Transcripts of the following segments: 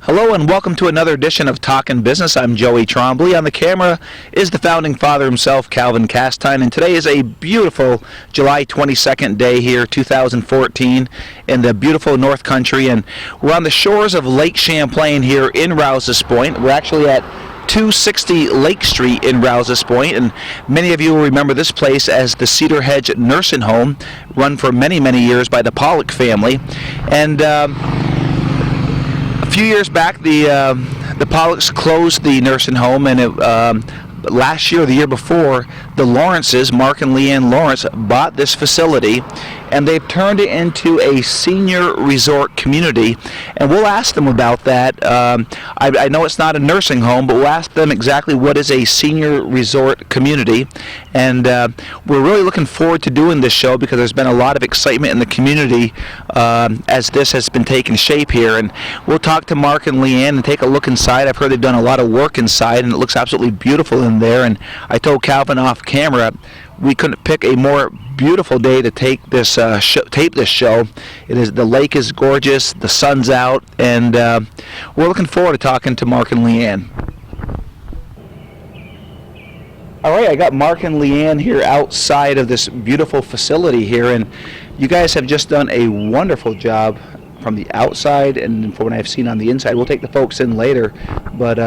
Hello and welcome to another edition of Talkin' Business. I'm Joey Trombley. On the camera is the founding father himself, Calvin Castine, and today is a beautiful July 22nd day here, 2014, in the beautiful North Country, and we're on the shores of Lake Champlain here in Rouses Point. We're actually at 260 Lake Street in Rouses Point, and many of you will remember this place as the Cedar Hedge Nursing Home, run for many, many years by the Pollock family. And a few years back, the Pollocks closed the nursing home, and last year or the year before, the Lawrences, Mark and Leanne Lawrence, bought this facility, and they've turned it into a senior resort community. And we'll ask them about that. I know it's not a nursing home, but we'll ask them exactly what is a senior resort community. And we're really looking forward to doing this show because there's been a lot of excitement in the community as this has been taking shape here. And we'll talk to Mark and Leanne and take a look inside. I've heard they've done a lot of work inside, and it looks absolutely beautiful in there. And I told Calvin off camera we couldn't pick a more beautiful day to take this tape this show. The lake is gorgeous, the sun's out, and we're looking forward to talking to Mark and Leanne. All right, I got Mark and Leanne here outside of this beautiful facility here, and you guys have just done a wonderful job from the outside and from what I've seen on the inside. We'll take the folks in later, but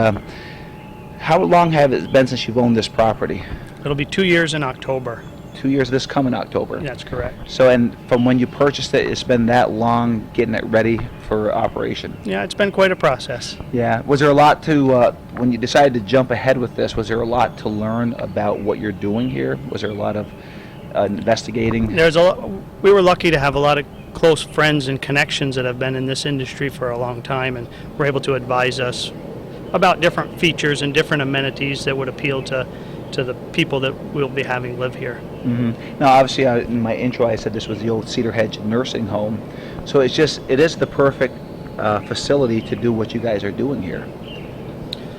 how long have it been since you've owned this property? It'll be 2 years in October. 2 years this coming October. That's correct. So, and from when you purchased it, it's been that long getting it ready for operation. Yeah, it's been quite a process. Yeah. Was there a lot to, when you decided to jump ahead with this, was there a lot to learn about what you're doing here? Was there a lot of investigating? We were lucky to have a lot of close friends and connections that have been in this industry for a long time, and were able to advise us about different features and different amenities that would appeal to the people that we'll be having live here. Mm-hmm. Now, obviously, in my intro, I said this was the old Cedar Hedge Nursing Home, so it is the perfect facility to do what you guys are doing here.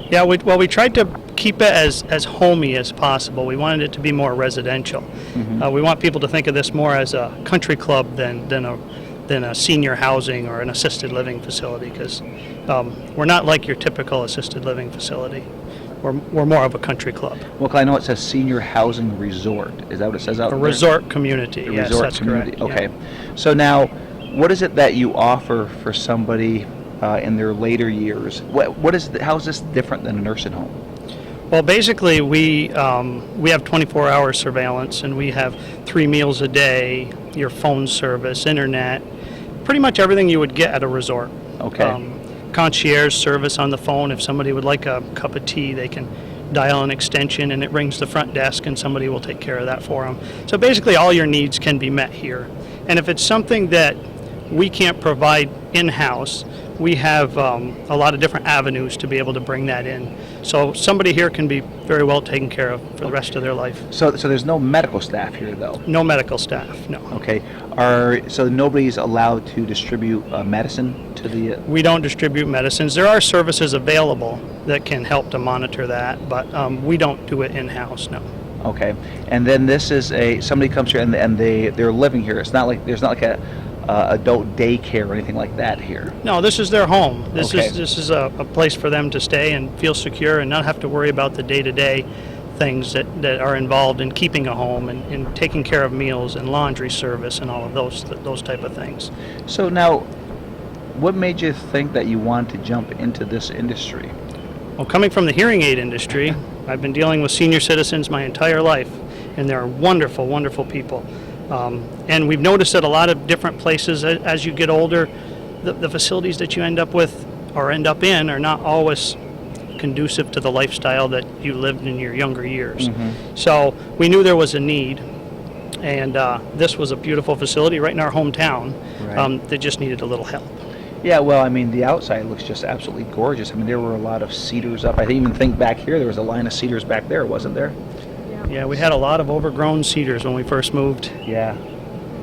Yeah, we tried to keep it as homey as possible. We wanted it to be more residential. Mm-hmm. We want people to think of this more as a country club than a senior housing or an assisted living facility, because we're not like your typical assisted living facility. We're more of a country club. Well, I know it says senior housing resort. Is that what it says out there? A resort community. Yes, resort that's community. correct. Okay. Yeah. So now, what is it that you offer for somebody in their later years? How is this different than a nursing home? Well, basically, we have 24-hour surveillance, and we have 3 meals a day, your phone service, internet, pretty much everything you would get at a resort. Okay. Concierge service on the phone. If somebody would like a cup of tea, they can dial an extension and it rings the front desk, and somebody will take care of that for them. So basically all your needs can be met here. And if it's something that we can't provide in-house, we have a lot of different avenues to be able to bring that in. So somebody here can be very well taken care of for the rest of their life. So there's no medical staff here, though? No medical staff, no. Okay. So nobody's allowed to distribute medicine to the... We don't distribute medicines. There are services available that can help to monitor that, but we don't do it in-house, no. Okay. And then this is somebody comes here and they're living here. It's not like there's not like a adult daycare or anything like that here. No, this is their home. This Okay. is a place for them to stay and feel secure and not have to worry about the day-to-day things that are involved in keeping a home and taking care of meals and laundry service and all of those type of things. So now, what made you think that you wanted to jump into this industry? Well, coming from the hearing aid industry, I've been dealing with senior citizens my entire life, and they're wonderful, wonderful people. And we've noticed that a lot of different places, as you get older, the facilities that you end up with or end up in are not always conducive to the lifestyle that you lived in your younger years. Mm-hmm. So we knew there was a need, and this was a beautiful facility right in our hometown. Right. That just needed a little help. Yeah, well, I mean, the outside looks just absolutely gorgeous. I mean, there were a lot of cedars up. I even think back here there was a line of cedars back there, wasn't there? Yeah, we had a lot of overgrown cedars when we first moved. Yeah.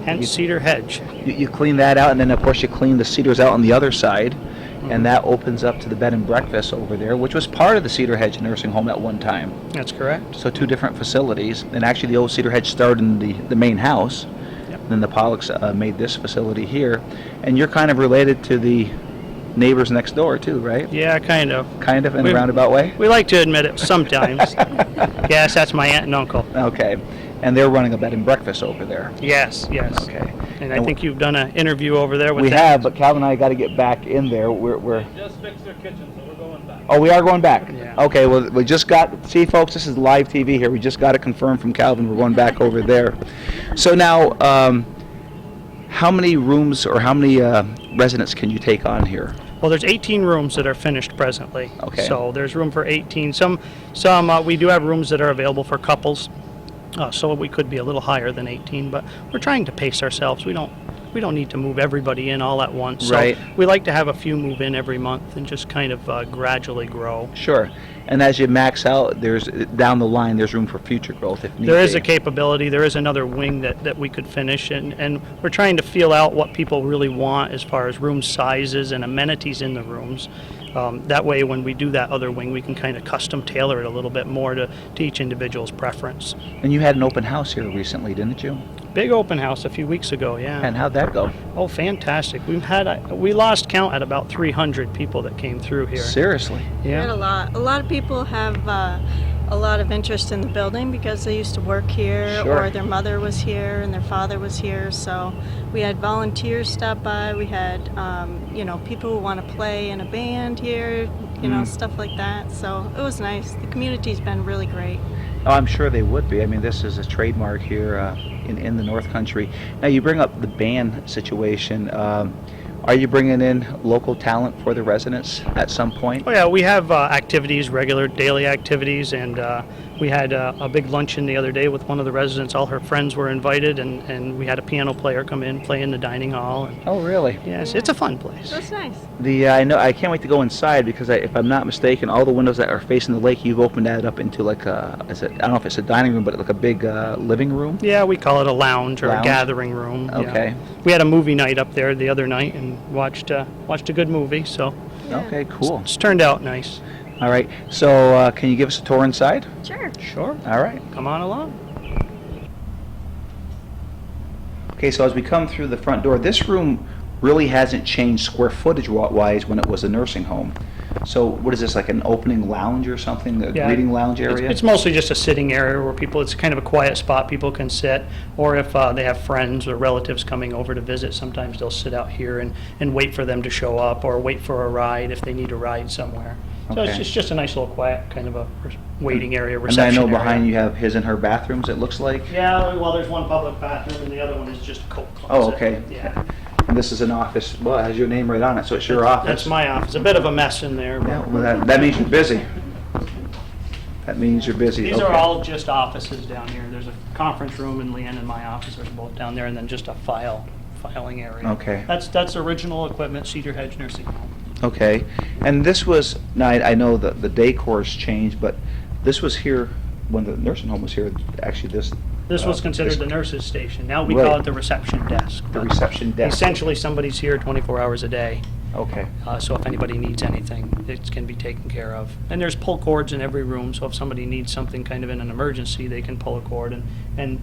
Hence Cedar Hedge. You clean that out, and then, of course, you clean the cedars out on the other side, mm-hmm. and that opens up to the bed and breakfast over there, which was part of the Cedar Hedge Nursing Home at one time. That's correct. So 2 different facilities. And actually, the old Cedar Hedge started in the main house. Yep. Then the Pollocks made this facility here. And you're kind of related to the neighbors next door too, right? Yeah, kind of. Kind of in a We- roundabout way. We like to admit it sometimes. Yes, that's my aunt and uncle. Okay, and they're running a bed and breakfast over there. Yes, yes. Okay. And I think you've done an interview over there with We them. have, but Calvin and I got to get back in there. We're Just fixed their kitchen, so we're going back. Oh, we are going back? Yeah. Okay, well, we just got, see folks, this is live TV here. We just got it confirmed from Calvin. We're going back over there. So now, how many rooms or how many residents can you take on here? Well, there's 18 rooms that are finished presently. Okay. So there's room for 18. Some we do have rooms that are available for couples. So we could be a little higher than 18, but we're trying to pace ourselves. We don't need to move everybody in all at once. Right. So we like to have a few move in every month and just kind of gradually grow. Sure. And as you max out, there's down the line, there's room for future growth if need There is be. a capability. There is another wing that we could finish, and we're trying to feel out what people really want as far as room sizes and amenities in the rooms. That way, when we do that other wing, we can kind of custom tailor it a little bit more to each individual's preference. And you had an open house here recently, didn't you? Big open house a few weeks ago, yeah. And how'd that go? Oh, fantastic. We lost count at about 300 people that came through here. Seriously? We had Yeah. a lot of people have a lot of interest in the building because they used to work here, Sure. or their mother was here and their father was here. So we had volunteers stop by. We had people who want to play in a band here, stuff like that. So it was nice. The community's been really great. Oh, I'm sure they would be. I mean, this is a trademark here in the North Country. Now, you bring up the band situation. Are you bringing in local talent for the residents at some point? Oh yeah, we have activities, regular daily activities, and we had a big luncheon the other day with one of the residents. All her friends were invited, and we had a piano player come in, play in the dining hall. And, Oh, really? yes, it's a fun place. So it's nice. I know. I can't wait to go inside because if I'm not mistaken, all the windows that are facing the lake, you've opened that up into like I don't know if it's a dining room, but like a big living room. Yeah, we call it a lounge or Lounge? a gathering room. yeah. Okay. We had a movie night up there the other night and watched a good movie, so Okay, cool. it's turned out nice. All right. So, can you give us a tour inside? Sure. Sure. All right. Come on along. Okay, so as we come through the front door, this room really hasn't changed square footage wise when it was a nursing home. So what is this, like an opening lounge or something, a Yeah, greeting lounge area? It's mostly just a sitting area where it's kind of a quiet spot people can sit, or if they have friends or relatives coming over to visit, sometimes they'll sit out here and wait for them to show up, or wait for a ride if they need a ride somewhere. So Okay. it's just a nice little quiet kind of a waiting area, And I reception know area. behind you have his and her bathrooms, it looks like. Yeah, well, there's one public bathroom and the other one is just a coat closet. Oh, okay. Yeah. And this is an office, well, it has your name right on it, so it's your office. That's my office. A bit of a mess in there. but Yeah, well, that means you're busy. That means you're busy. These are Okay. all just offices down here. There's a conference room and Leanne and my office are both down there, and then just a filing area. Okay. That's original equipment, Cedar Hedge Nursing Home. Okay, and this was, now I know that the decor's changed, but this was here when the nursing home was here, actually this. This was considered this- the nurse's station. Now we Right. call it the reception desk. The but reception desk. Essentially, somebody's here 24 hours a day. Okay, So if anybody needs anything, it can be taken care of. And there's pull cords in every room, so if somebody needs something kind of in an emergency, they can pull a cord. And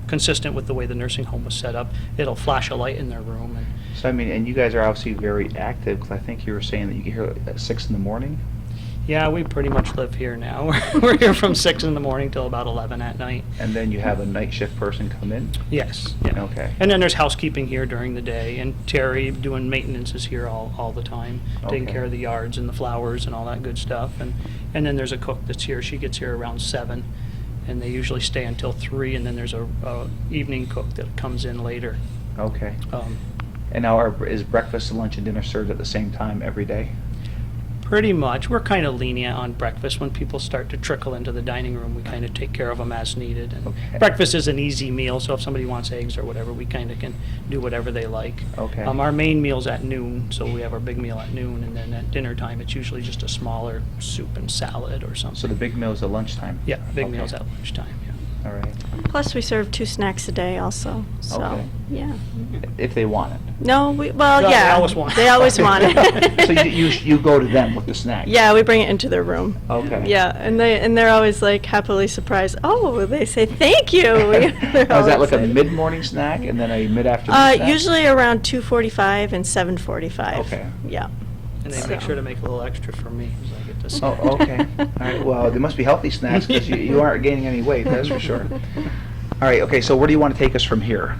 consistent with the way the nursing home was set up, it'll flash a light in their room. And so I mean, and you guys are obviously very active, because I think you were saying that you get here at 6 in the morning? yeah, we pretty much live here now. We're here from 6 in the morning till about 11 at night. And then you have a night shift person come in? Yes. Yeah. Okay. And then there's housekeeping here during the day, and Terry doing maintenance is here all the time, taking Okay. care of the yards and the flowers and all that good stuff. And then there's a cook that's here. She gets here around 7, and they usually stay until 3. And then there's a evening cook that comes in later. Okay. Um, And now is breakfast, lunch, and dinner served at the same time every day? Pretty much. We're kind of lenient on breakfast. When people start to trickle into the dining room, we kind of take care of them as needed. And Okay. breakfast is an easy meal, so if somebody wants eggs or whatever, we kind of can do whatever they like. Okay. Our main meal's at noon, so we have our big meal at noon, and then at dinner time, it's usually just a smaller soup and salad or something. So the big meal is at lunchtime? Yeah, big Okay. meal's at lunchtime, yeah. All right. Plus, we serve 2 snacks a day also. So, Okay. yeah. If they want it. No, No, yeah. they always want it. They always want it. So you go to them with the snack? Yeah, we bring it into their room. Okay. Yeah, and they're always like happily surprised. Oh, they say thank you. They're Now, all is that like a excited. mid-morning snack and then a mid-afternoon snack? Usually around 2:45 and 7:45. Okay. Yeah. And they make So- sure to make a little extra for me, so I get to snack. Oh, okay. All right. Well, there must be healthy snacks because you aren't gaining any weight. That's for sure. All right. Okay. So where do you want to take us from here?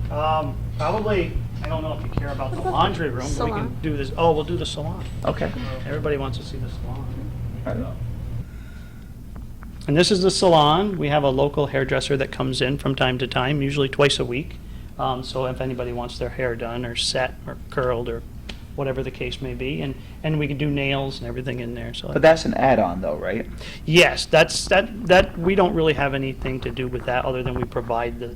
Probably, I don't know if you care about the laundry room, but we can Salon. do this, oh, we'll do the salon. Okay. Everybody wants to see the salon. All right. And this is the salon. We have a local hairdresser that comes in from time to time, usually twice a week. So if anybody wants their hair done or set or curled or whatever the case may be, and we can do nails and everything in there. So But that's an add-on, though, right? yes, that we don't really have anything to do with that other than we provide the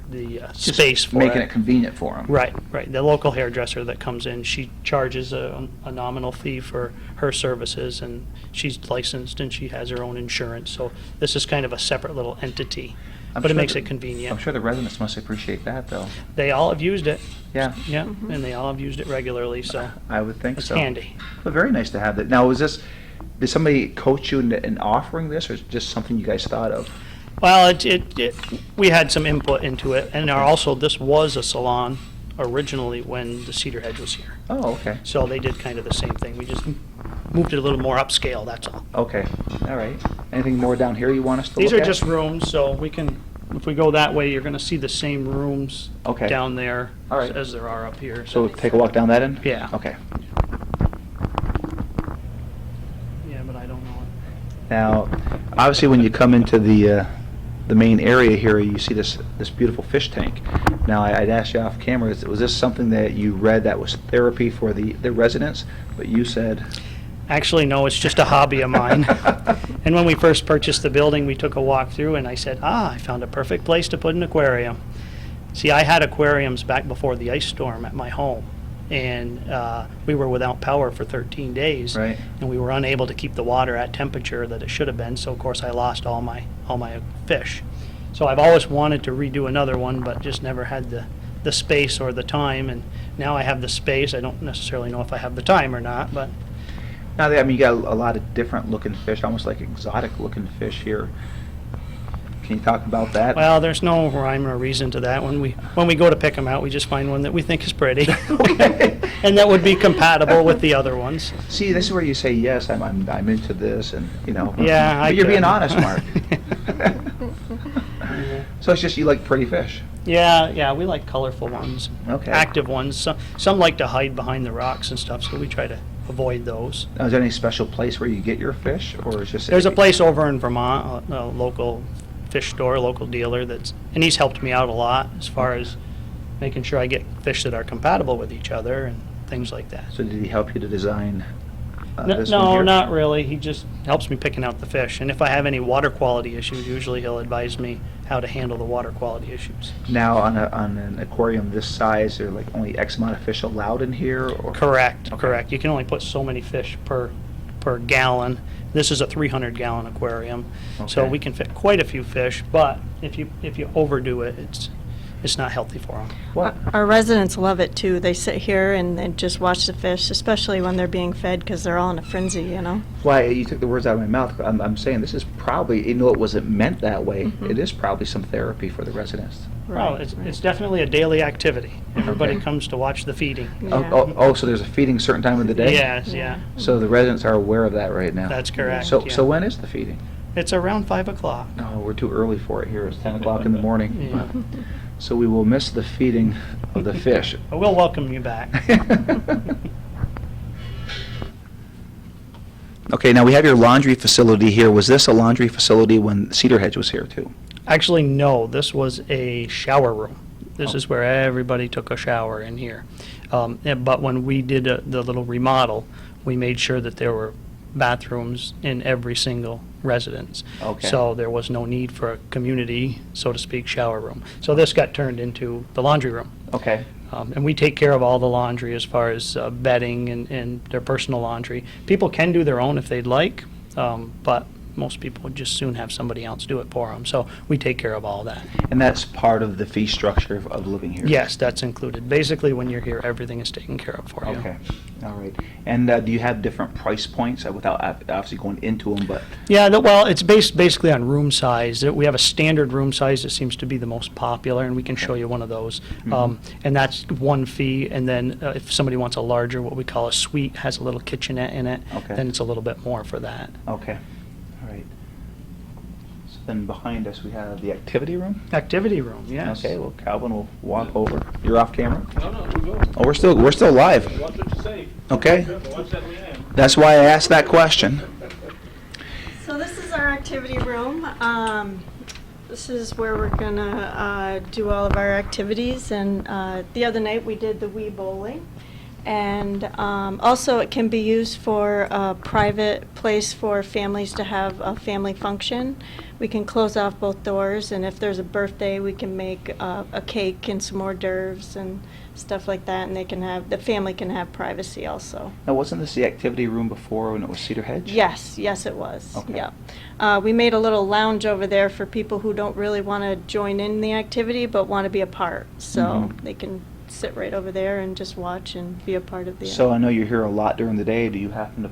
Just space for making it. it convenient for them. Right, right. The local hairdresser that comes in, she charges a nominal fee for her services, and she's licensed and she has her own insurance. So this is kind of a separate little entity, I'm but it sure makes the- it convenient. I'm sure the residents must appreciate that, though. They all have used it, Yeah, yeah, and they all have used it regularly, so I would think it's so. handy. Well, very nice to have that. Now, did somebody coach you in offering this, or is it just something you guys thought of? Well, we had some input into it, and also this was a salon originally when the Cedar Hedge was here. Oh, okay. So they did kind of the same thing. We just moved it a little more upscale, that's all. Okay. All right. Anything more down here you want us to These look are at? just rooms, so we can, if we go that way, you're gonna see the same rooms Okay. down there All right. as there are up here. So take a walk down that end? Yeah. Okay. Yeah, but I don't know. Now, obviously, when you come into the main area here, you see this beautiful fish tank. Now, I'd asked you off camera, was this something that you read that was therapy for the residents? But you said... Actually, no, it's just a hobby of mine. And when we first purchased the building, we took a walk through and I said, I found a perfect place to put an aquarium. See, I had aquariums back before the ice storm at my home. And we were without power for 13 days. Right. And we were unable to keep the water at temperature that it should have been. So, of course, I lost all my fish. So I've always wanted to redo another one, but just never had the space or the time. And now I have the space. I don't necessarily know if I have the time or not, but Now, I mean, you got a lot of different looking fish, almost like exotic looking fish here. Can you talk about that? well, there's no rhyme or reason to that. When we go to pick them out, we just find one that we think is pretty, Okay. and that would be compatible with the other ones. See, this is where you say, yes, I'm into this, and, you know. Yeah, But you're being honest, Mark. Yeah. So it's just you like pretty fish? Yeah, we like colorful ones, Okay. active ones. Some like to hide behind the rocks and stuff, so we try to avoid those. Now, is there any special place where you get your fish, or is just... There's a place over in Vermont, a local fish store, a local dealer and he's helped me out a lot as far as making sure I get fish that are compatible with each other and things like that. So did he help you to design No, this one here? not really. He just helps me picking out the fish. And if I have any water quality issues, usually he'll advise me how to handle the water quality issues. Now, on an aquarium this size, are like only X amount of fish allowed in here, or? Correct, Okay. correct. You can only put so many fish per gallon. This is a 300-gallon aquarium, so Okay. we can fit quite a few fish. But if you overdo it, it's not healthy for them. What? Our residents love it too. They sit here and just watch the fish, especially when they're being fed because they're all in a frenzy, you know. Why, you took the words out of my mouth. I'm saying this is probably, even though it wasn't meant that way, Mhm. it is probably some therapy for the residents. Well, Right, right. it's definitely a daily activity. Everybody Okay. comes to watch the feeding. Yeah. So there's a feeding certain time of the day? Yes, yeah, So the residents are aware of that right now? that's correct. So yeah. when is the feeding? It's around 5 o'clock. No, we're too early for it here. It's 10 o'clock in the morning. Yeah. So we will miss the feeding of the fish. But we'll welcome you back. Okay, now we have your laundry facility here. Was this a laundry facility when Cedar Hedge was here too? Actually, no, this was a shower room. This Oh. is where everybody took a shower in here. But when we did the little remodel, we made sure that there were bathrooms in every single residence. Okay. So there was no need for a community, so to speak, shower room. So this got turned into the laundry room. Okay. And we take care of all the laundry as far as bedding and their personal laundry. People can do their own if they'd like, but most people would just soon have somebody else do it for them. So we take care of all that. And that's part of the fee structure of living here? Yes, that's included. Basically, when you're here, everything is taken care of for you. Okay, all right. And do you have different price points without obviously going into them, but? Yeah, well, it's based basically on room size. We have a standard room size that seems to be the most popular, and we can show you one of those. And that's one fee, and then if somebody wants a larger, what we call a suite, has a little kitchenette in it, Okay. then it's a little bit more for that. Okay, all right. So then behind us, we have the activity room? Activity room, yes. Okay, well, Calvin will walk over. You're off camera? No, no, we're going. Oh, we're still live. Watch what you say. Okay. Watch that Leanne. That's why I asked that question. So this is our activity room. This is where we're gonna do all of our activities, and the other night we did the Wii bowling. And also it can be used for a private place for families to have a family function. We can close off both doors, and if there's a birthday, we can make a cake and some hors d'oeuvres and stuff like that, and the family can have privacy also. Now, wasn't this the activity room before when it was Cedar Hedge? Yes, yes it was. Okay. Yeah. We made a little lounge over there for people who don't really want to join in the activity but want to be a part. So Mhm. they can sit right over there and just watch and be a part of the So I know you're here a lot during the day. Do you happen to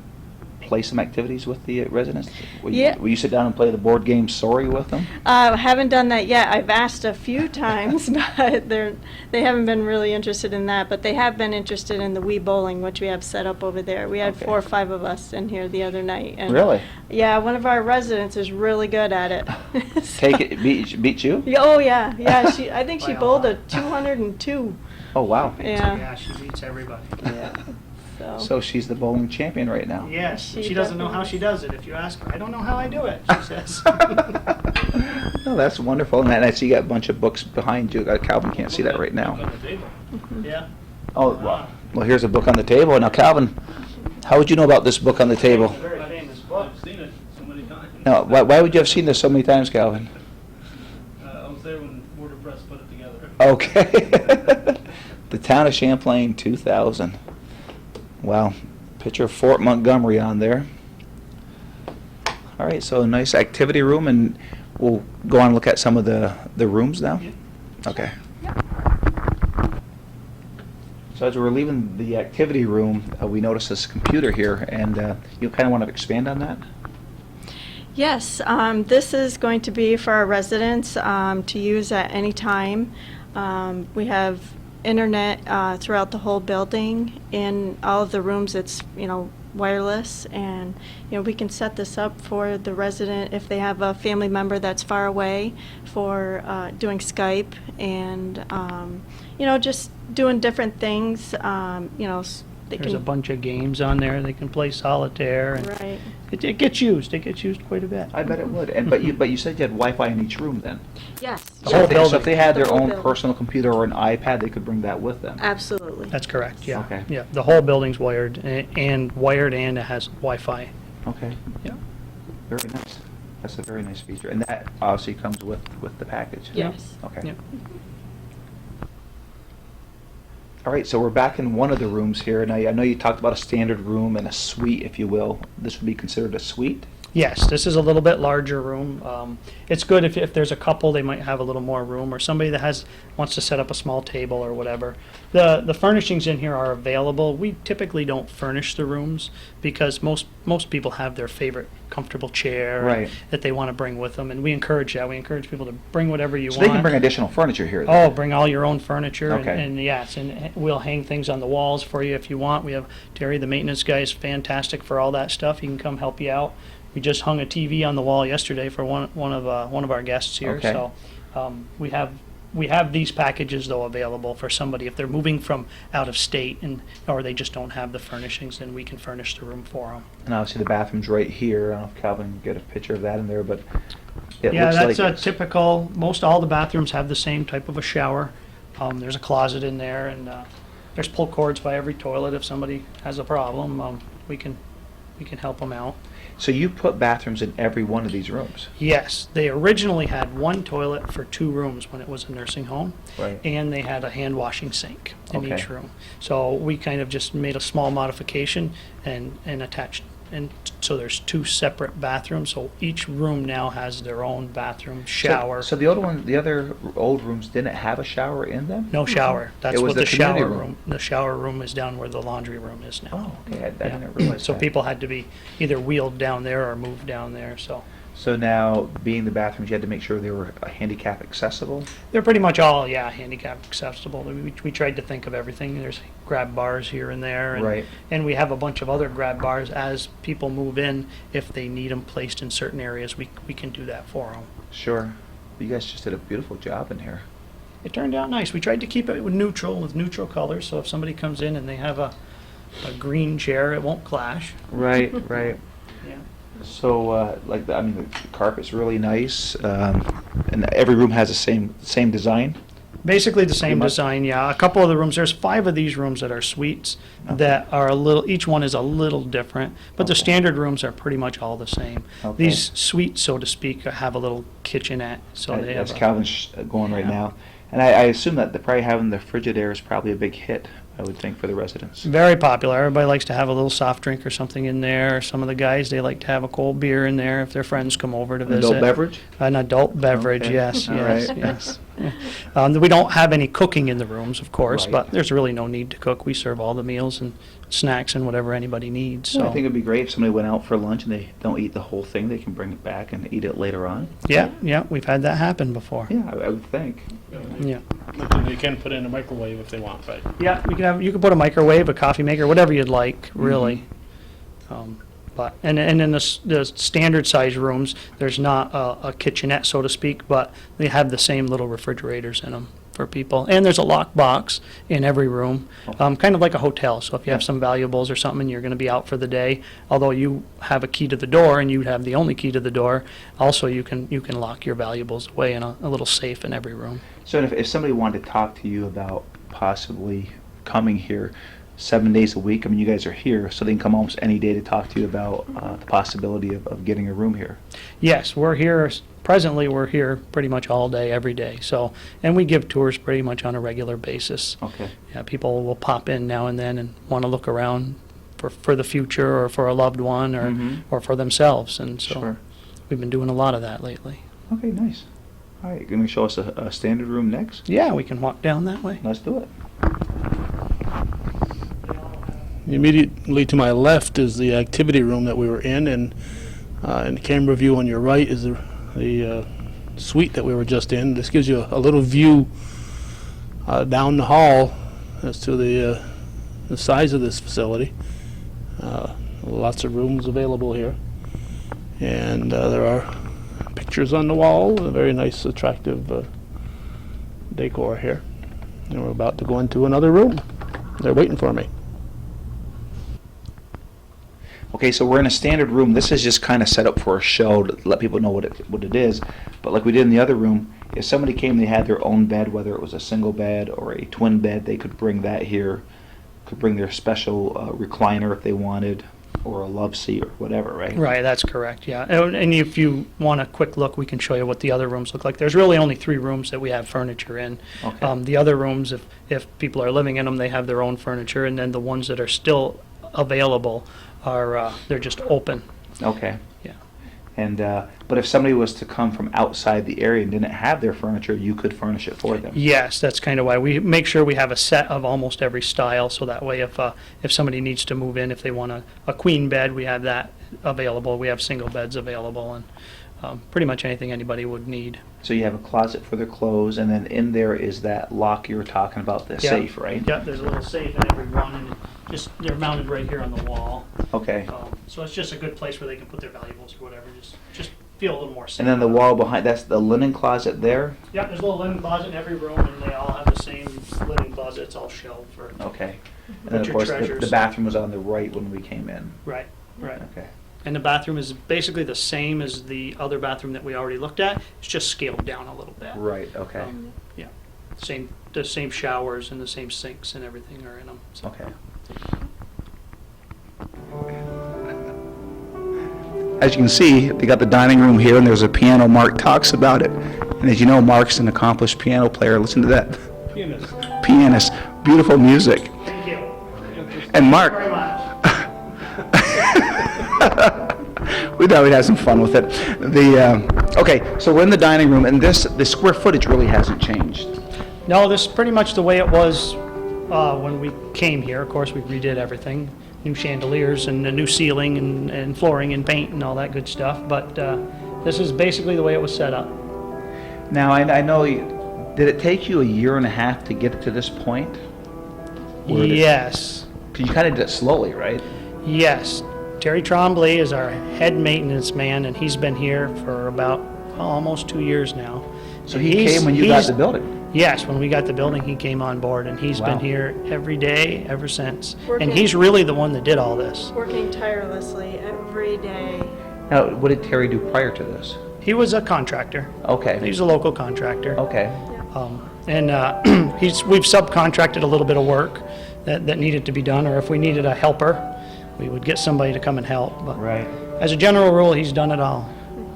play some activities with the residents? Yeah. Will you sit down and play the board game Sorry with them? Haven't done that yet. I've asked a few times, but they haven't been really interested in that. But they have been interested in the Wii bowling, which we have set up over there. We had Okay. 4 or 5 of us in here the other night. And Really? Yeah, one of our residents is really good at it. Take it, beat you? Yeah, oh yeah, yeah. I think she By a bowled a lot. 202. Oh, wow. Yeah. she beats everybody. Yeah. So she's the bowling champion right now. Yes, She she doesn't know how definitely- she does it. If you ask her, I don't know how I do it, she says. No, that's wonderful. And I see you got a bunch of books behind you. Calvin can't see that right now. On the table. Yeah. Oh, well, here's a book on the table. Now, Calvin, how would you know about this book on the table? It's a very famous book. I've seen it so many times. Now, why would you have seen this so many times, Calvin? I was there when Mortar Press put it together. Okay. The Town of Champlain 2000. Wow. Picture of Fort Montgomery on there. All right, so a nice activity room, and we'll go on and look at some of the rooms now? Yeah. Okay. So as we're leaving the activity room, we noticed this computer here, and you kind of want to expand on that? Yes, this is going to be for our residents to use at any time. We have internet throughout the whole building. In all of the rooms, it's wireless, and we can set this up for the resident if they have a family member that's far away for doing Skype and just doing different things. They There's a can. bunch of games on there. They can play solitaire. And Right. it gets used. It gets used quite a bit. I bet it would. And but you said you had Wi-Fi in each room then? Yes. The whole yes. building. So if they had The their whole own building. personal computer or an iPad, they could bring that with them? Absolutely. That's correct, yeah. Okay. Yeah, the whole building's wired, and it has Wi-Fi. Okay. Yeah. Very nice. That's a very nice feature. And that obviously comes with the package? Yes. Okay. Yeah. All right, so we're back in one of the rooms here. Now, I know you talked about a standard room and a suite, if you will. This would be considered a suite? Yes, this is a little bit larger room. It's good if there's a couple, they might have a little more room, or somebody that wants to set up a small table or whatever. The furnishings in here are available. We typically don't furnish the rooms because most people have their favorite comfortable chair Right. that they want to bring with them, and we encourage that. We encourage people to bring whatever you So want. they can bring additional furniture here Oh, then? bring all your own furniture, Okay. and yes, and we'll hang things on the walls for you if you want. We have Terry, the maintenance guy, is fantastic for all that stuff. He can come help you out. We just hung a TV on the wall yesterday for one of our guests here. Okay. So we have these packages though available for somebody if they're moving from out of state or they just don't have the furnishings. Then we can furnish the room for them. And obviously the bathroom's right here. I don't know if Calvin can get a picture of that in there, but it Yeah, looks that's like a it's- typical. Most all the bathrooms have the same type of a shower. There's a closet in there, and there's pull cords by every toilet. If somebody has a problem, we can help them out. So you put bathrooms in every one of these rooms? Yes, they originally had one toilet for 2 rooms when it was a nursing home, Right. and they had a hand washing sink in Okay. each room. So we kind of just made a small modification and attached and so there's 2 separate bathrooms. So each room now has their own bathroom, shower. So the other old rooms didn't have a shower in them? No shower. That's It was what the the shower community room. room. The shower room is down where the laundry room is now. Oh, okay. I Yeah. didn't realize So that. people had to be either wheeled down there or moved down there. So So now, being the bathrooms, you had to make sure they were handicap accessible? they're pretty much all, handicap accessible. We tried to think of everything. There's grab bars here and there. And, Right. And we have a bunch of other grab bars as people move in. If they need them placed in certain areas, we can do that for them. Sure. You guys just did a beautiful job in here. It turned out nice. We tried to keep it with neutral colors. So if somebody comes in and they have a green chair, it won't clash. Right, right. Yeah. So, the carpet's really nice, and every room has the same design? Basically the same Pretty much. design, yeah. A couple of the rooms, there's 5 of these rooms that are suites that are each one is a little different, but the Okay. standard rooms are pretty much all the same. Okay. These suites, so to speak, have a little kitchenette, so they have That's Calvin's going right Yeah. now. And I assume that probably having the Frigidaire is probably a big hit, I would think, for the residents. very popular. Everybody likes to have a little soft drink or something in there. Some of the guys, they like to have a cold beer in there if their friends come over to visit. Adult beverage? An adult beverage, Okay. yes, All yes, right. yes. We don't have any cooking in the rooms, of course, Right. but there's really no need to cook. We serve all the meals and snacks and whatever anybody needs, so. I think it'd be great if somebody went out for lunch and they don't eat the whole thing, they can bring it back and eat it later on. Yeah, we've had that happen before. Yeah, I would think. Yeah. And they can put it in a microwave if they want, right? Yeah, you could put a microwave, a coffee maker, whatever you'd like, really. But and in the standard size rooms, there's not a kitchenette, so to speak, but they have the same little refrigerators in them for people. And there's a lock box in every room, kind of like a hotel. So if you have some valuables or something and you're going to be out for the day, although you have a key to the door and you have the only key to the door, also you can lock your valuables away in a little safe in every room. So if somebody wanted to talk to you about possibly coming here 7 days a week, I mean, you guys are here, so they can come almost any day to talk to you about the possibility of getting a room here. Yes, we're here, presently we're here pretty much all day, every day. So, and we give tours pretty much on a regular basis. Okay. Yeah, people will pop in now and then and want to look around for the future or for a loved one or for themselves. And so Sure. we've been doing a lot of that lately. Okay, nice. All right, going to show us a standard room next? Yeah, we can walk down that way. Let's do it. Immediately to my left is the activity room that we were in the camera view on your right is the suite that we were just in. This gives you a little view down the hall as to the size of this facility. Lots of rooms available here, and there are pictures on the wall. A very nice, attractive decor here. And we're about to go into another room. They're waiting for me. Okay, so we're in a standard room. This is just kind of set up for a show to let people know what it is. But like we did in the other room, if somebody came, they had their own bed, whether it was a single bed or a twin bed, they could bring that here. Could bring their special recliner if they wanted, or a love seat or whatever, right? Right, that's correct, yeah. And if you want a quick look, we can show you what the other rooms look like. There's really only 3 rooms that we have furniture in. Okay. The other rooms, if people are living in them, they have their own furniture, and then the ones that are still available are, they're just open. Okay. Yeah. And but if somebody was to come from outside the area and didn't have their furniture, you could furnish it for them. Yes, that's kind of why we make sure we have a set of almost every style, so that way if somebody needs to move in, if they want a queen bed, we have that available. We have single beds available, and pretty much anything anybody would need. So you have a closet for their clothes, and then in there is that lock you were talking about, the Yeah. safe, right? Yeah, there's a little safe in every one, and they're mounted right here on the wall. Okay. So it's just a good place where they can put their valuables or whatever, just feel a little more safe. And then the wall behind, that's the linen closet there? Yeah, there's a little linen closet in every room, and they all have the same linen closet. It's all shelved for. Okay. And Put then, of your course, treasures. the bathroom was on the right when we came in. Right, right. Okay. And the bathroom is basically the same as the other bathroom that we already looked at. It's just scaled down a little bit. Right, okay. Yeah, the same showers and the same sinks and everything are in them. So. Okay. As you can see, they got the dining room here, and there's a piano. Mark talks about it. And as you know, Mark's an accomplished piano player. Listen to that. Pianist. Beautiful music. Thank you. And Mark, Very much. We thought we'd have some fun with it. Okay, so we're in the dining room, and the square footage really hasn't changed. No, this is pretty much the way it was when we came here. Of course, we redid everything. New chandeliers and a new ceiling and flooring and paint and all that good stuff. But this is basically the way it was set up. Now, I know, did it take you a year and a half to get it to this point? Yes. Because you kind of did it slowly, right? Yes. Terry Trombley is our head maintenance man, and he's been here for about almost 2 years now. So he came when you got the building? Yes, when we got the building, he came on board, and he's Wow. been here every day ever since. Working- And he's really the one that did all this. Working tirelessly every day. Now, what did Terry do prior to this? He was a contractor. Okay. He's a local contractor. Okay. And we've subcontracted a little bit of work that needed to be done, or if we needed a helper, we would get somebody to come and help. But Right. as a general rule, he's done it all.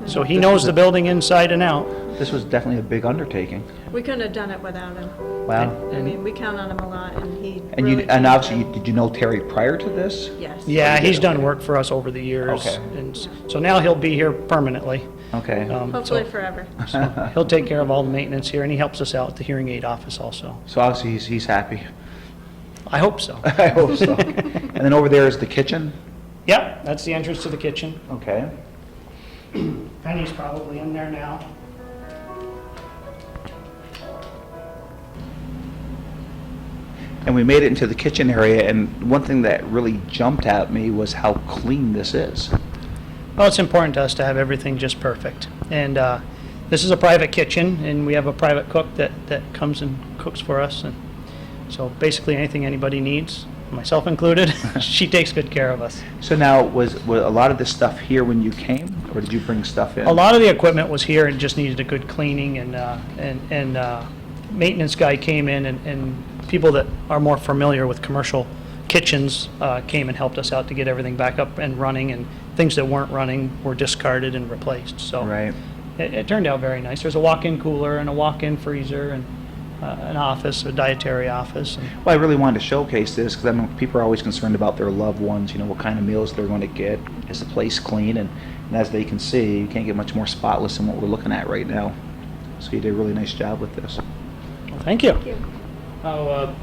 So he knows the building inside and out. This was definitely a big undertaking. We couldn't have done it without him. Wow. I mean, we count on him a lot, and he And really and changed obviously, it. did you know Terry prior to this? Yes. Yeah, he's done work for us over the years. Okay. And so now he'll be here permanently. Okay. Hopefully forever. He'll take care of all the maintenance here, and he helps us out at the hearing aid office also. So obviously, he's happy. I hope so. I hope so. And then over there is the kitchen? Yep, that's the entrance to the kitchen. Okay. Penny's probably in there now. And we made it into the kitchen area, and one thing that really jumped at me was how clean this is. Well, it's important to us to have everything just perfect. And this is a private kitchen, and we have a private cook that comes and cooks for us. And so basically anything anybody needs, myself included, she takes good care of us. So now, was a lot of this stuff here when you came, or did you bring stuff in? A lot of the equipment was here and just needed a good cleaning, and maintenance guy came in, and people that are more familiar with commercial kitchens came and helped us out to get everything back up and running, and things that weren't running were discarded and replaced. So Right. it turned out very nice. There's a walk-in cooler and a walk-in freezer and an office, a dietary office. And Well, I really wanted to showcase this because I know people are always concerned about their loved ones, what kind of meals they're going to get. Is the place clean? And as they can see, you can't get much more spotless than what we're looking at right now. So you did a really nice job with this. well, thank you. Thank you. How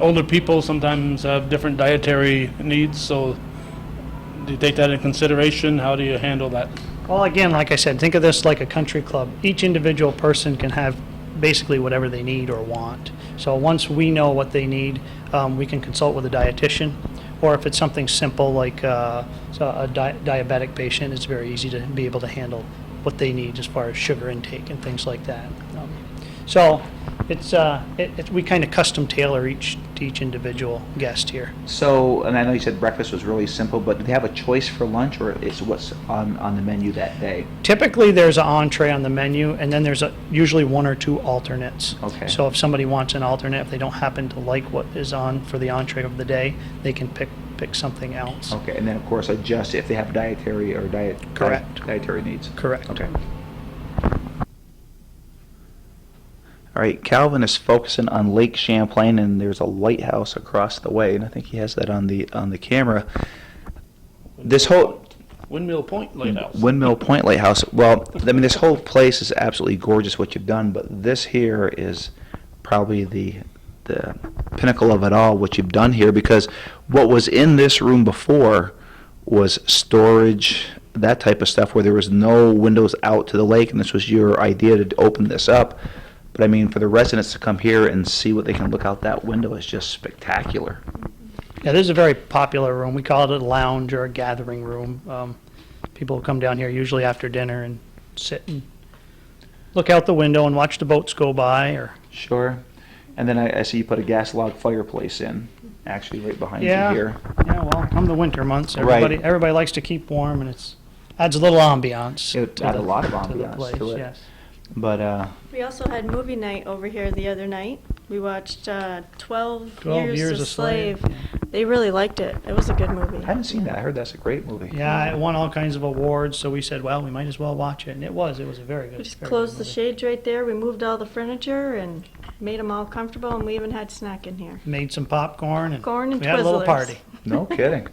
older people sometimes have different dietary needs, so do you take that in consideration? How do you handle that? Well, again, like I said, think of this like a country club. Each individual person can have basically whatever they need or want. So once we know what they need, we can consult with a dietitian. Or if it's something simple like a diabetic patient, it's very easy to be able to handle what they need as far as sugar intake and things like that. So it's we kind of custom tailor to each individual guest here. So, and I know you said breakfast was really simple, but do they have a choice for lunch, or is what's on the menu that day? Typically, there's an entree on the menu, and then there's usually one or two alternates. Okay. So if somebody wants an alternate, if they don't happen to like what is on for the entree of the day, they can pick something else. Okay, and then of course adjust if they have dietary or Correct. dietary needs. Correct. Okay. All right, Calvin is focusing on Lake Champlain, and there's a lighthouse across the way, and I think he has that on the camera. This whole Windmill Point Lighthouse. Windmill Point Lighthouse. Well, I mean, this whole place is absolutely gorgeous what you've done, but this here is probably the pinnacle of it all, what you've done here, because what was in this room before was storage, that type of stuff, where there was no windows out to the lake, and this was your idea to open this up. But I mean, for the residents to come here and see what they can look out that window is just spectacular. Yeah, this is a very popular room. We call it a lounge or a gathering room. People come down here usually after dinner and sit and look out the window and watch the boats go by. Or Sure. And then I see you put a gas log fireplace in, actually right behind you here. Yeah, well, come the winter months, Right. everybody likes to keep warm, and adds a little ambiance. It to adds the- a lot of to the ambiance place, to it. yes. But We also had movie night over here the other night. We watched 12 Years a Slave. Yeah. They really liked it. It was a good movie. I haven't seen that. I heard that's a great movie. Yeah, it won all kinds of awards, so we said, well, we might as well watch it, and it was a very good. We just very closed good the movie. shades right there. We moved all the furniture, and Made them all comfortable, and we even had snack in here. Made some popcorn and Corn and we had a little Twizzlers. party. No kidding.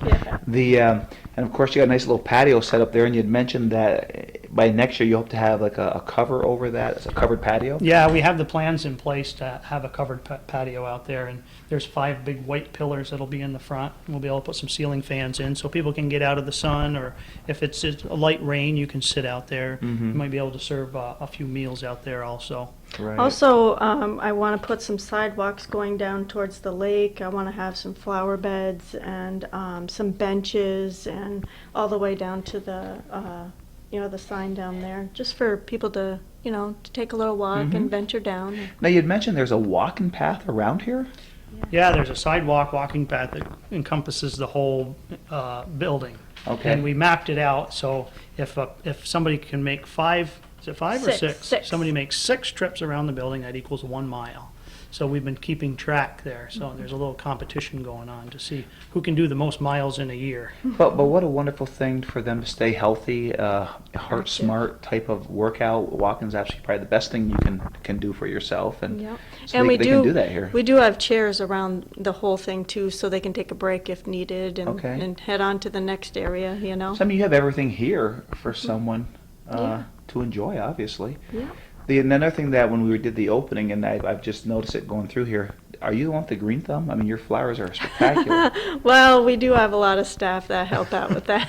Yeah. And of course you got a nice little patio set up there, and you'd mentioned that by next year you hope to have like a cover over that. It's a covered patio. Yeah, we have the plans in place to have a covered patio out there, and there's 5 big white pillars that'll be in the front. We'll be able to put some ceiling fans in so people can get out of the sun, or if it's a light rain, you can sit out there. You might be able to serve a few meals out there also. Right. Also, I want to put some sidewalks going down towards the lake. I want to have some flower beds and some benches, and all the way down to the, the sign down there, just for people to, to take a little walk and venture down. Now you'd mentioned there's a walking path around here. Yeah, there's a sidewalk walking path that encompasses the whole building. Okay. And we mapped it out, so if somebody can make 5, is it 5 or 6? Six. Somebody makes 6 trips around the building, that equals 1 mile. So we've been keeping track there, so there's a little competition going on to see who can do the most miles in a year. But what a wonderful thing for them to stay healthy, heart smart type of workout. Walking's actually probably the best thing you can do for yourself, and Yep. so And they, we they do can do that here. We do have chairs around the whole thing too, so they can take a break if needed and, Okay. and head on to the next area. So, I mean, you have everything here for someone Yeah. to enjoy, obviously. Yeah. Another thing that when we did the opening, and I've just noticed it going through here, are you the one with the green thumb? I mean, your flowers are spectacular. Well, we do have a lot of staff that help out with that.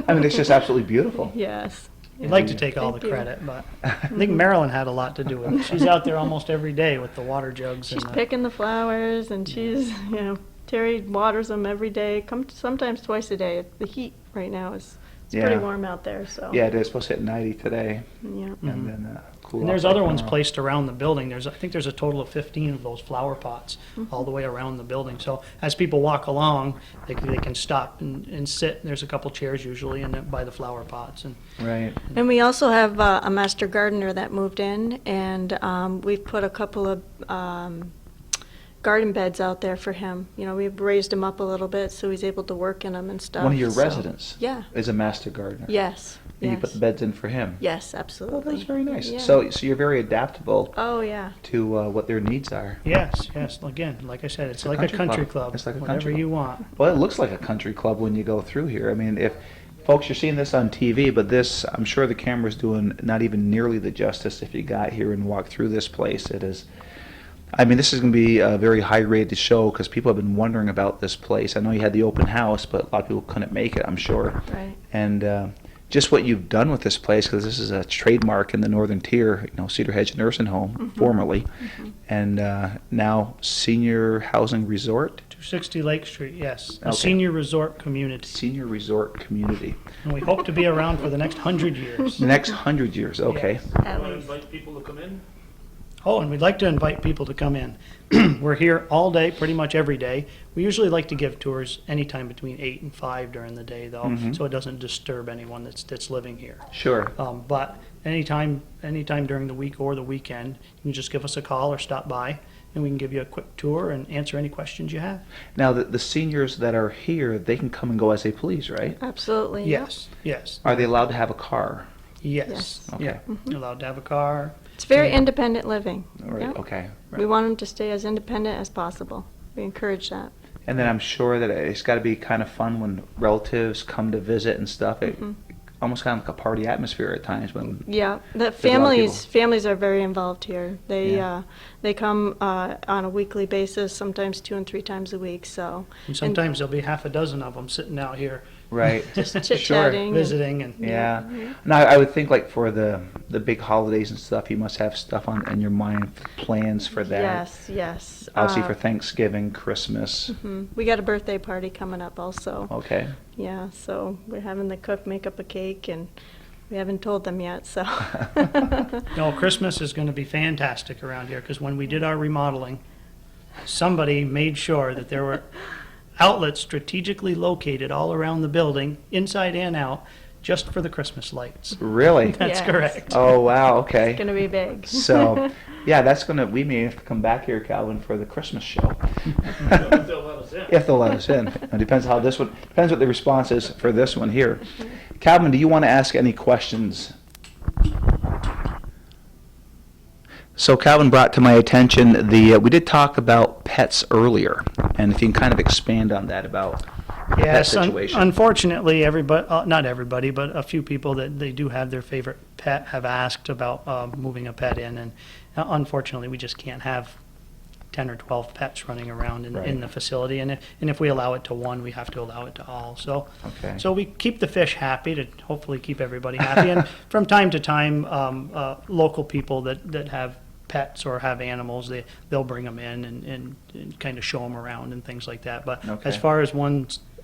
I mean, it's just absolutely beautiful. Yes. We'd like to take all the Thank you. credit, but I think Marilyn had a lot to do with it. She's out there almost every day with the water jugs. She's and picking the flowers, and she's, Terry waters them every day, sometimes twice a day. The heat right now is pretty Yeah. warm out there, so. Yeah, it is supposed to hit 90 today, Yeah. and then cool. And there's off other like ones tomorrow. placed around the building. I think there's a total of 15 of those flower pots all the way around the building. So as people walk along, they can stop and sit. There's a couple chairs usually by the flower pots. And Right. And we also have a master gardener that moved in, and we've put a couple of garden beds out there for him. We've raised him up a little bit so he's able to work in them and stuff. One of your so- residents Yeah. is a master gardener. Yes. And you yes. put the beds in for him. Yes, Oh, absolutely. that's very nice. Yeah. So you're very adaptable Oh, yeah. to what their needs are. yes. Again, like I said, it's like a country club. It's like a Whatever country you club. want. Well, it looks like a country club when you go through here. I mean, if folks, you're seeing this on TV, but this, I'm sure the camera's doing not even nearly the justice if you got here and walked through this place. It is. I mean, this is going to be a very high-rated show because people have been wondering about this place. I know you had the open house, but a lot of people couldn't make it, I'm sure. Right. And just what you've done with this place, because this is a trademark in the Northern Tier, Cedar Hedge Nursing Home, formerly, and now Senior Housing Resort, 260 Lake Street, yes. A Okay. senior resort community. Senior Resort Community. And we hope to be around for the next 100 years. The next 100 years, okay. At Want to least. invite people to come in? Oh, and we'd like to invite people to come in. We're here all day, pretty much every day. We usually like to give tours anytime between 8 and 5 during the day, though, so it doesn't disturb anyone that's living here. Sure. But anytime during the week or the weekend, you can just give us a call or stop by, and we can give you a quick tour and answer any questions you have. Now, the seniors that are here, they can come and go as they please, right? Absolutely. yeah. Yes. Are they allowed to have a car? Yes. Okay. Yeah. You're allowed to have a car. It's very independent living. All right, Yep. okay. We want them to stay as independent as possible. We encourage that. And then I'm sure that it's got to be kind of fun when relatives come to visit and stuff. It almost kind of like a party atmosphere at times when. Yeah, the a lot of families are very involved here. They Yeah. they come on a weekly basis, sometimes 2 and 3 times a week. So And sometimes there'll be half a dozen of them sitting out here Right. just chit chatting. visiting. And Yeah. Now, I would think like for the big holidays and stuff, you must have stuff in your mind, plans for that. Yes. Obviously for Thanksgiving, Christmas. We got a birthday party coming up also. Okay. Yeah, so we're having the cook make up a cake, and we haven't told them yet. So No, Christmas is going to be fantastic around here because when we did our remodeling, somebody made sure that there were outlets strategically located all around the building, inside and out, just for the Christmas lights. Really? That's Yes. correct. Oh, wow. Okay. it's gonna be big. So, yeah, we may have to come back here, Calvin, for the Christmas show. If they'll let us in. If they'll let us in. It depends depends what the response is for this one here. Calvin, do you want to ask any questions? So Calvin brought to my attention we did talk about pets earlier, and if you can kind of expand on that about the pet Yes, situation. unfortunately, everybody, not everybody, but a few people that they do have their favorite pet have asked about moving a pet in, and unfortunately, we just can't have 10 or 12 pets running around in Right. the facility, and if we allow it to one, we have to allow it to all. So, Okay. so we keep the fish happy to hopefully keep everybody happy, and from time to time, local people that have pets or have animals, they'll bring them in and kind of show them around and things like that. But Okay. as far as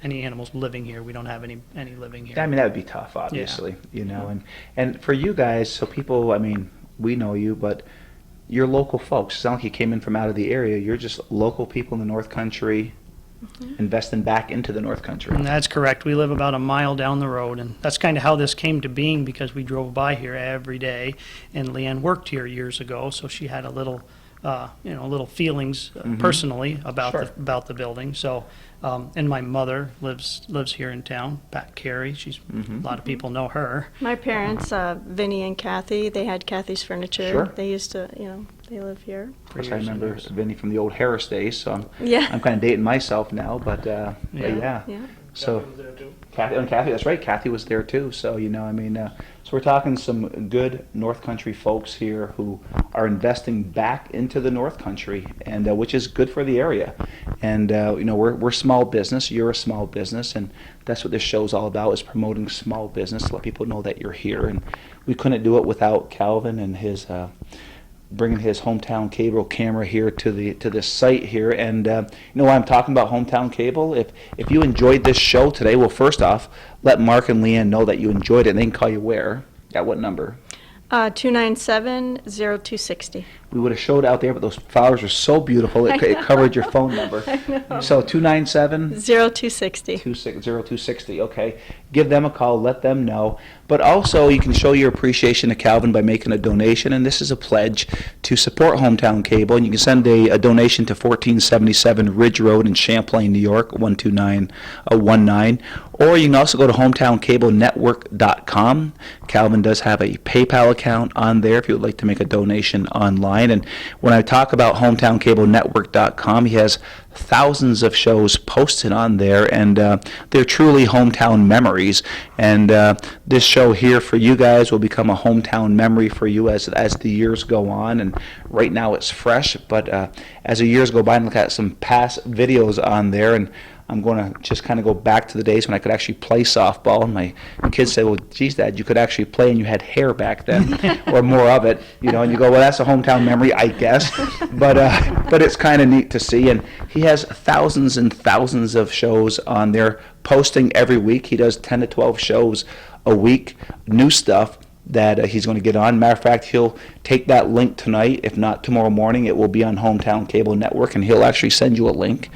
any animals living here, we don't have any living here. I mean, that would be tough, obviously, you know, and for you guys, so people, I mean, we know you, but you're local folks. It's not like you came in from out of the area. You're just local people in the North Country, investing back into the North Country. And that's correct. We live about a mile down the road, and that's kind of how this came to being, because we drove by here every day, and Leanne worked here years ago, so she had a little, little feelings personally about Sure. about the building. So, and my mother lives here in town, Pat Carey. She's a lot of people know her. My parents, Vinny and Kathy, they had Kathy's Furniture. Sure. They used to, they live here. Of course, I years and remember years. Vinny from the old Harris days, so Yeah. I'm kind of dating myself now, but yeah. Yeah. So Kathy, that's right. Kathy was there too. So so we're talking some good North Country folks here who are investing back into the North Country, and which is good for the area. And we're small business. You're a small business, and that's what this show's all about: is promoting small business, to let people know that you're here. And we couldn't do it without Calvin and his. Bringing his hometown cable camera here to this site here, and why I'm talking about hometown cable. If you enjoyed this show today, well, first off, let Mark and Leanne know that you enjoyed it, and they can call you where? At what number? 297-0260. We would have showed out there, but those flowers are so beautiful it covered your phone number. So 297 0260. 260. Okay, give them a call, let them know. But also, you can show your appreciation to Calvin by making a donation, and this is a pledge to support Hometown Cable. And you can send a donation to 1477 Ridge Road in Champlain, New York 12919, or you can also go to hometownCableNetwork.com. Calvin does have a PayPal account on there if you would like to make a donation online. And when I talk about hometownCableNetwork.com, he has thousands of shows posted on there, and they're truly hometown memories. And this show here for you guys will become a hometown memory for you as the years go on. And right now it's fresh, but as the years go by and look at some past videos on there, and I'm going to just kind of go back to the days when I could actually play softball. And my kids say, well, geez, Dad, you could actually play and you had hair back then, or more of it, and you go, well, that's a hometown memory, I guess. But it's kind of neat to see. And he has thousands and thousands of shows on there, posting every week. He does 10 to 12 shows a week, new stuff that he's going to get on. Matter of fact, he'll take that link tonight. If not tomorrow morning, it will be on Hometown Cable Network, and he'll actually send you a link.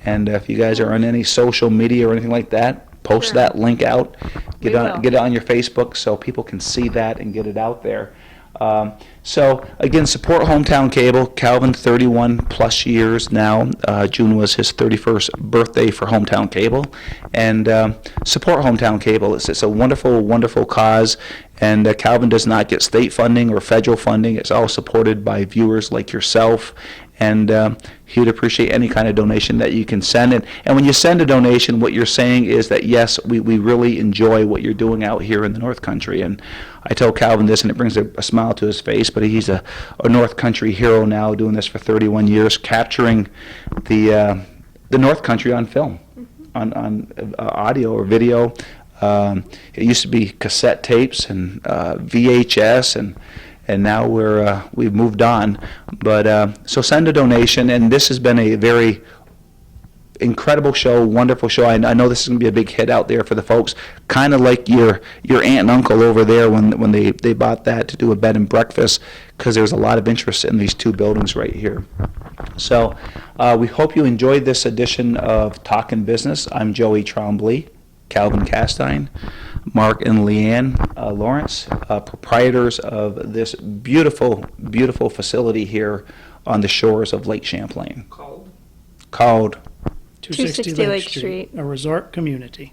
And if you guys are on any social media or anything like that, post Sure. that link out. Get We will. it on your Facebook so people can see that and get it out there. So again, support Hometown Cable. Calvin, 31 plus years now. June was his 31st birthday for Hometown Cable, and support Hometown Cable. It's a wonderful, wonderful cause. And Calvin does not get state funding or federal funding. It's all supported by viewers like yourself. And he would appreciate any kind of donation that you can send. And when you send a donation, what you're saying is that, yes, we really enjoy what you're doing out here in the North Country. And I tell Calvin this, and it brings a smile to his face, but he's a North Country hero now, doing this for 31 years, capturing the North Country on film, on audio or video. It used to be cassette tapes and VHS, and now we've moved on. But so send a donation, and this has been a very incredible show, wonderful show. I know this is going to be a big hit out there for the folks, kind of like your aunt and uncle over there when they bought that to do a bed and breakfast, because there's a lot of interest in these two buildings right here. So we hope you enjoyed this edition of Talkin' Business. I'm Joey Trombley, Calvin Castine, Mark and Leanne Lawrence, proprietors of this beautiful, beautiful facility here on the shores of Lake Champlain. Called 260 Lake Street, a resort community.